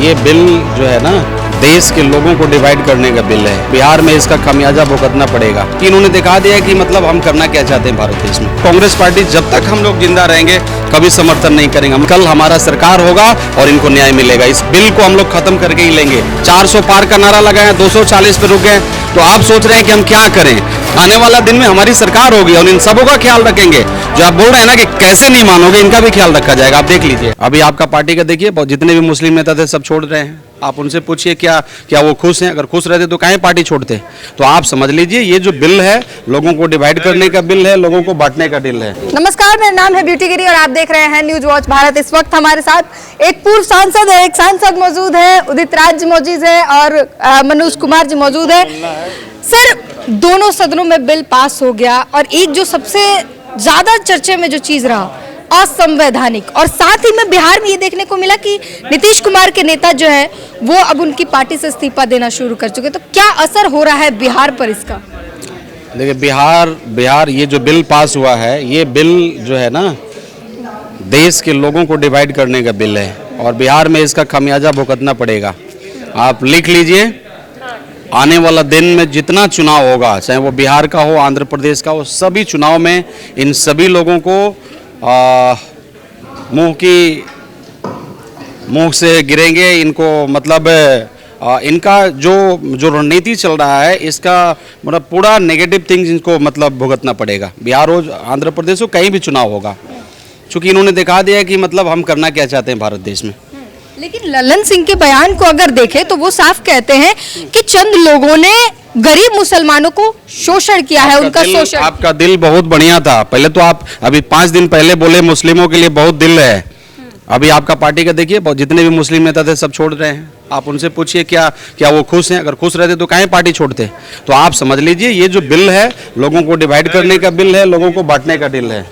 ये बिल जो है ना देश के लोगों को डिवाइड करने का बिल है। बिहार में इसका खामियाजा भुगतना पड़ेगा कि इन्होंने दिखा दिया कि मतलब हम करना क्या चाहते हैं भारत देश में। कांग्रेस पार्टी जब तक हम लोग जिंदा रहेंगे कभी समर्थन नहीं करेंगे। हम कल हमारा सरकार होगा और इनको न्याय मिलेगा। इस बिल को हम लोग खत्म करके ही लेंगे। 400 पार का नारा लगाए, 240 पे रुक गए, तो आप सोच रहे हैं कि हम क्या करें। आने वाला दिन में हमारी सरकार होगी और इन सबों का ख्याल रखेंगे। जो आप बोल रहे हैं ना कि कैसे नहीं मानोगे, इनका भी ख्याल रखा जाएगा। आप देख लीजिए, अभी आपका पार्टी का देखिए, जितने भी मुस्लिम नेता थे सब छोड़ रहे हैं। आप उनसे पूछिए क्या वो खुश हैं? अगर खुश रहते तो काहे पार्टी छोड़ते। तो आप समझ लीजिए ये जो बिल है लोगों को डिवाइड करने का बिल है, लोगों को बांटने का बिल है। नमस्कार, मेरा नाम है ब्यूटी गिरी और आप देख रहे हैं न्यूज वॉच भारत। इस वक्त हमारे साथ एक पूर्व सांसद है, एक सांसद मौजूद है, उदित राज जी मौजूद है और मनोज कुमार जी मौजूद है। सर, दोनों सदनों में बिल पास हो गया और एक जो सबसे ज्यादा चर्चे में जो चीज रहा असंवैधानिक, और साथ ही में बिहार में ये देखने को मिला कि नीतीश कुमार के नेता जो है वो अब उनकी पार्टी से इस्तीफा देना शुरू कर चुके। तो क्या असर हो रहा है बिहार पर इसका? देखिए, बिहार ये जो बिल पास हुआ है, ये बिल जो है ना देश के लोगों को डिवाइड करने का बिल है और बिहार में इसका खामियाजा भुगतना पड़ेगा। आप लिख लीजिए, आने वाला दिन में जितना चुनाव होगा, चाहे वो बिहार का हो, आंध्र प्रदेश का हो, सभी चुनाव में इन सभी लोगों को मुंह से गिरेंगे। इनको मतलब इनका जो रणनीति चल रहा है, इसका मतलब पूरा नेगेटिव थिंग्स इनको मतलब भुगतना पड़ेगा। बिहार हो, आंध्र प्रदेश हो, कहीं भी चुनाव होगा, क्योंकि इन्होंने दिखा दिया कि मतलब हम करना क्या चाहते हैं भारत देश में। लेकिन ललन सिंह के बयान को अगर देखें तो वो साफ कहते हैं कि चंद लोगों ने गरीब मुसलमानों को शोषण किया है, उनका शोषण। आपका दिल बहुत बढ़िया था। पहले तो आप अभी 5 दिन पहले बोले मुस्लिमों के लिए बहुत दिल है। अभी आपका पार्टी का देखिए, जितने भी मुस्लिम नेता थे सब छोड़ रहे हैं। आप उनसे पूछिए क्या वो खुश हैं। अगर खुश रहते तो काहे पार्टी छोड़ते। तो आप समझ लीजिए ये जो बिल है लोगों को डिवाइड करने का बिल है, लोगों को बांटने का बिल है।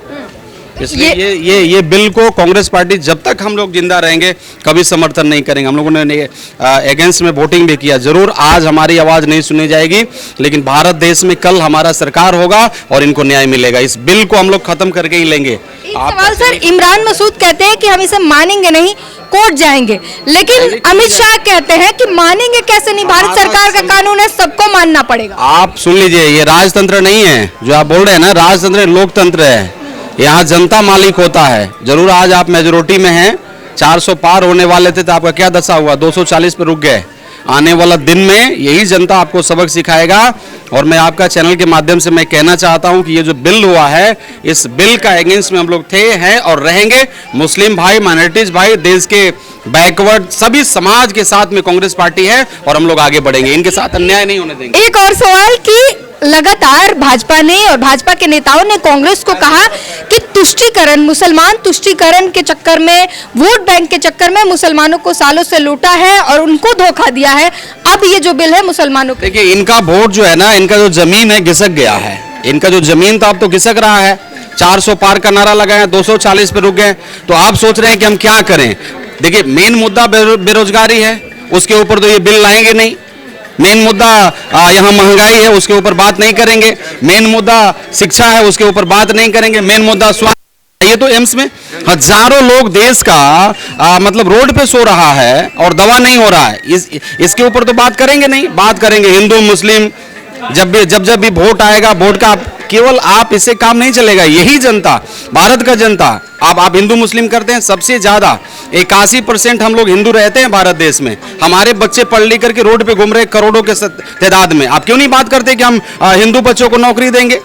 इसलिए ये बिल को कांग्रेस पार्टी जब तक हम लोग जिंदा रहेंगे कभी समर्थन नहीं करेंगे। हम लोगों ने अगेंस्ट में वोटिंग भी किया। जरूर आज हमारी आवाज नहीं सुनी जाएगी, लेकिन भारत देश में कल हमारा सरकार होगा और इनको न्याय मिलेगा। इस बिल को हम लोग खत्म करके ही लेंगे। सवाल सर, इमरान मसूद कहते हैं कि हम इसे मानेंगे नहीं, कोर्ट जाएंगे, लेकिन अमित शाह कहते हैं कि मानेंगे कैसे नहीं, भारत सरकार का कानून है, सबको मानना पड़ेगा। आप सुन लीजिए, ये राजतंत्र नहीं है जो आप बोल रहे हैं ना। राजतंत्र लोकतंत्र है, यहाँ जनता मालिक होता है। जरूर आज आप मेजोरिटी में हैं, 400 पार होने वाले थे तो आपका क्या दशा हुआ, 240 पे रुक गए। आने वाला दिन में यही जनता आपको सबक सिखाएगा। और मैं आपका चैनल के माध्यम से मैं कहना चाहता हूं कि ये जो बिल हुआ है, इस बिल का अगेंस्ट में हम लोग थे, हैं और रहेंगे। मुस्लिम भाई, माइनॉरिटीज भाई, देश के बैकवर्ड सभी समाज के साथ में कांग्रेस पार्टी है और हम लोग आगे बढ़ेंगे। इनके साथ अन्याय नहीं होने देंगे। एक और सवाल कि लगातार भाजपा ने और भाजपा के नेताओं ने कांग्रेस को कहा कि तुष्टीकरण, मुसलमान तुष्टीकरण के चक्कर में, वोट बैंक के चक्कर में मुसलमानों को सालों से लूटा है और उनको धोखा दिया है। अब ये जो बिल है मुसलमानों के, देखिए इनका वोट जो है ना, इनका जो जमीन है घिसक गया है। इनका जो जमीन था अब तो घिसक रहा है। 400 पार का नारा लगाए, 240 पे रुक गए, तो आप सोच रहे हैं कि हम क्या करें। देखिए, मेन मुद्दा बेरोजगारी है, उसके ऊपर तो ये बिल लाएंगे नहीं। मेन मुद्दा यहाँ महंगाई है, उसके ऊपर बात नहीं करेंगे। मेन मुद्दा शिक्षा है, उसके ऊपर बात नहीं करेंगे। मेन मुद्दा स्वास्थ्य। ये तो एम्स में हजारों लोग देश का मतलब रोड पे सो रहा है और दवा नहीं हो रहा है। इसके ऊपर तो बात करेंगे नहीं। बात करेंगे हिंदू मुस्लिम, जब भी वोट आएगा, वोट का केवल आप इससे काम नहीं चलेगा। यही जनता, भारत का जनता, आप हिंदू मुस्लिम करते हैं, सबसे ज्यादा 81% हम लोग हिंदू रहते हैं भारत देश में। हमारे बच्चे पढ़ लिख करके रोड पे घूम रहे करोड़ों के तादाद में। आप क्यों नहीं बात करते कि हम हिंदू बच्चों को नौकरी देंगे?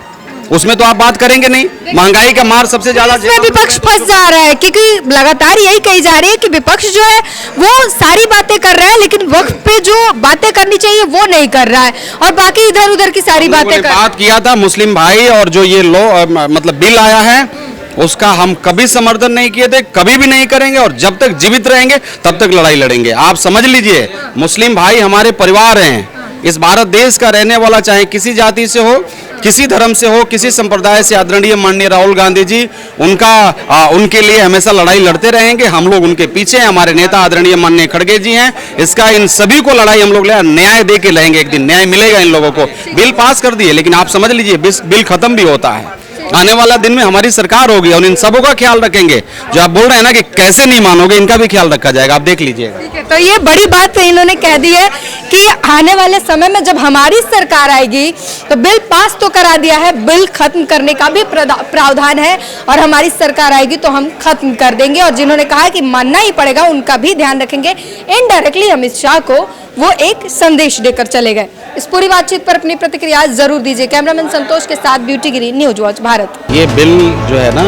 उसमें तो आप बात करेंगे नहीं। महंगाई का मार सबसे ज्यादा विपक्ष फंस जा रहा है, क्योंकि लगातार यही कही जा रही है कि विपक्ष जो है वो सारी बातें कर रहा है, लेकिन वक्त पे जो बातें करनी चाहिए वो नहीं कर रहा है और बाकी इधर उधर की सारी बातें बात किया था मुस्लिम भाई। और जो ये मतलब बिल आया है उसका हम कभी समर्थन नहीं किए थे, कभी भी नहीं करेंगे और जब तक जीवित रहेंगे तब तक लड़ाई लड़ेंगे। आप समझ लीजिए, मुस्लिम भाई हमारे परिवार हैं। इस भारत देश का रहने वाला, चाहे किसी जाति से हो, किसी धर्म से हो, किसी संप्रदाय से, आदरणीय माननीय राहुल गांधी जी उनके लिए हमेशा लड़ाई लड़ते रहेंगे। हम लोग उनके पीछे हैं। हमारे नेता आदरणीय माननीय खड़गे जी हैं। इसका इन सभी को लड़ाई हम लोग न्याय दे के रहेंगे। एक दिन न्याय मिलेगा इन लोगों को। बिल पास कर दिए, लेकिन आप समझ लीजिए बिल खत्म भी होता है। आने वाला दिन में हमारी सरकार होगी और इन सबों का ख्याल रखेंगे। जो आप बोल रहे हैं ना कि कैसे नहीं मानोगे, इनका भी ख्याल रखा जाएगा, आप देख लीजिएगा। ठीक है, तो ये बड़ी बात इन्होंने कह दी है कि आने वाले समय में जब हमारी सरकार आएगी तो बिल पास तो करा दिया है, बिल खत्म करने का भी प्रावधान है और हमारी सरकार आएगी तो हम खत्म कर देंगे। और जिन्होंने कहा कि मानना ही पड़ेगा उनका भी ध्यान रखेंगे। इनडायरेक्टली अमित शाह को वो एक संदेश देकर चले गए। इस पूरी बातचीत पर अपनी प्रतिक्रिया जरूर दीजिए। कैमरामैन संतोष के साथ ब्यूटी गिरी, न्यूज वॉच भारत। ये बिल जो है ना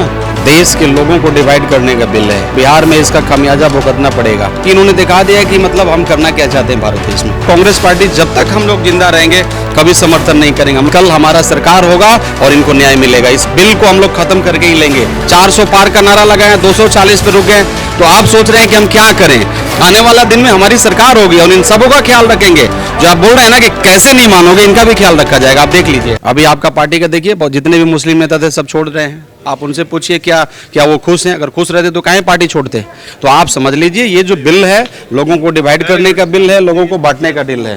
देश के लोगों को डिवाइड करने का बिल है। बिहार में इसका खामियाजा भुगतना पड़ेगा कि इन्होंने दिखा दिया है कि मतलब हम करना क्या चाहते हैं भारत देश में। कांग्रेस पार्टी जब तक हम लोग जिंदा रहेंगे कभी समर्थन नहीं करेंगे। हम कल हमारा सरकार होगा और इनको न्याय मिलेगा। इस बिल को हम लोग खत्म करके ही लेंगे। 400 पार का नारा लगाए, 240 पे रुक गए, तो आप सोच रहे हैं कि हम क्या करें। आने वाला दिन में हमारी सरकार होगी और इन सबों का ख्याल रखेंगे। जो आप बोल रहे हैं ना कि कैसे नहीं मानोगे, इनका भी ख्याल रखा जाएगा, आप देख लीजिए। अभी आपका पार्टी का देखिए, जितने भी मुस्लिम नेता थे सब छोड़ रहे हैं। आप उनसे पूछिए क्या वो खुश हैं? अगर खुश रहते तो काहे पार्टी छोड़ते? तो आप समझ लीजिए ये जो बिल है लोगों को डिवाइड करने का बिल है, लोगों को बांटने का बिल है।